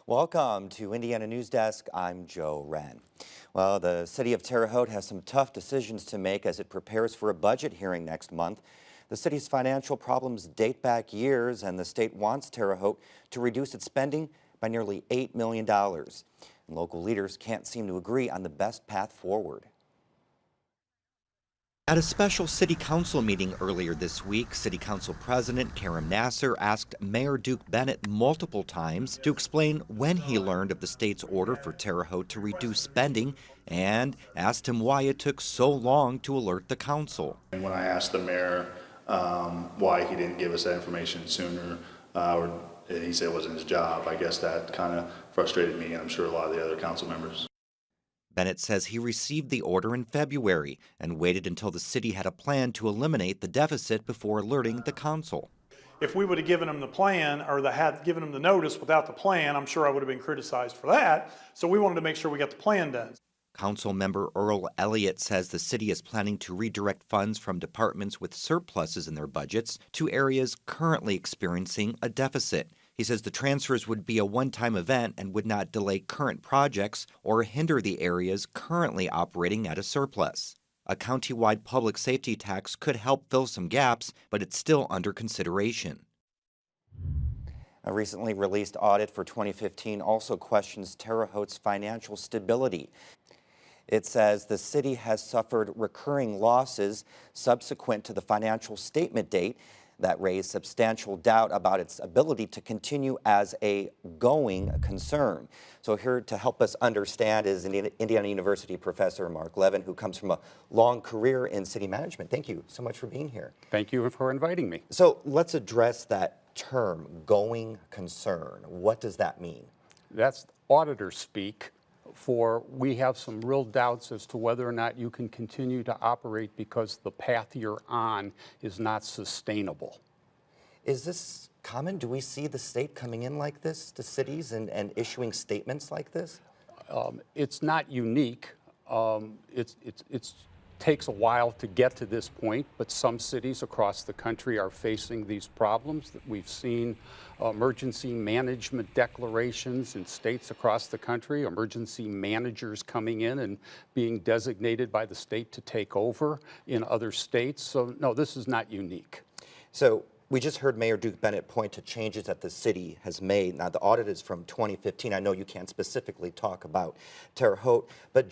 Welcome to Indiana News Desk. I'm Joe Wren. Well, the city of Terre Haute has some tough decisions to make as it prepares for a budget hearing next month. The city's financial problems date back years, and the state wants Terre Haute to reduce its spending by nearly $8 million. And local leaders can't seem to agree on the best path forward. At a special city council meeting earlier this week, City Council President Karen Nasser asked Mayor Duke Bennett multiple times to explain when he learned of the state's order for Terre Haute to reduce spending and asked him why it took so long to alert the council. And when I asked the mayor why he didn't give us that information sooner, or he said it wasn't his job, I guess that kind of frustrated me, and I'm sure a lot of the other council members. Bennett says he received the order in February and waited until the city had a plan to eliminate the deficit before alerting the council. If we would have given him the plan or had given him the notice without the plan, I'm sure I would have been criticized for that. So we wanted to make sure we got the plan done. Council member Earl Elliott says the city is planning to redirect funds from departments with surpluses in their budgets to areas currently experiencing a deficit. He says the transfers would be a one-time event and would not delay current projects or hinder the areas currently operating at a surplus. A county-wide public safety tax could help fill some gaps, but it's still under consideration. A recently released audit for 2015 also questions Terre Haute's financial stability. It says the city has suffered recurring losses subsequent to the financial statement date that raised substantial doubt about its ability to continue as a going concern. So here to help us understand is Indiana University professor Mark Levin, who comes from a long career in city management. Thank you so much for being here. Thank you for inviting me. So let's address that term, going concern. What does that mean? That's auditor speak for we have some real doubts as to whether or not you can continue to operate because the path you're on is not sustainable. Is this common? Do we see the state coming in like this to cities and issuing statements like this? It's not unique. It takes a while to get to this point, but some cities across the country are facing these problems. That we've seen emergency management declarations in states across the country, emergency managers coming in and being designated by the state to take over in other states. So no, this is not unique. So we just heard Mayor Duke Bennett point to changes that the city has made. Now the audit is from 2015. I know you can't specifically talk about Terre Haute, but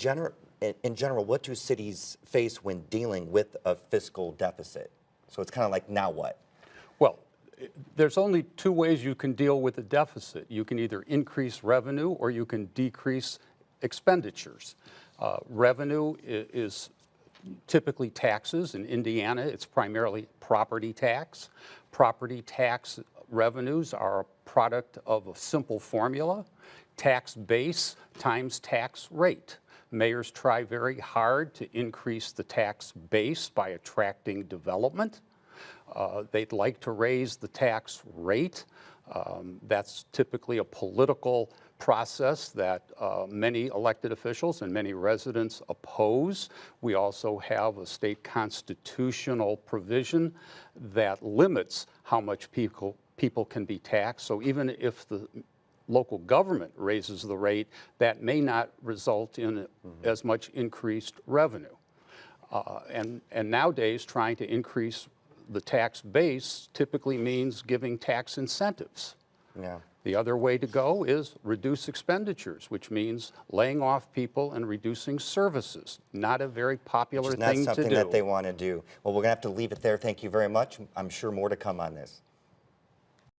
in general, what do cities face when dealing with a fiscal deficit? So it's kind of like, now what? Well, there's only two ways you can deal with a deficit. You can either increase revenue or you can decrease expenditures. Revenue is typically taxes. In Indiana, it's primarily property tax. Property tax revenues are a product of a simple formula: tax base times tax rate. Mayors try very hard to increase the tax base by attracting development. They'd like to raise the tax rate. That's typically a political process that many elected officials and many residents oppose. We also have a state constitutional provision that limits how much people can be taxed. So even if the local government raises the rate, that may not result in as much increased revenue. And nowadays, trying to increase the tax base typically means giving tax incentives. Yeah. The other way to go is reduce expenditures, which means laying off people and reducing services. Not a very popular thing to do. Not something that they want to do. Well, we're going to have to leave it there. Thank you very much. I'm sure more to come on this.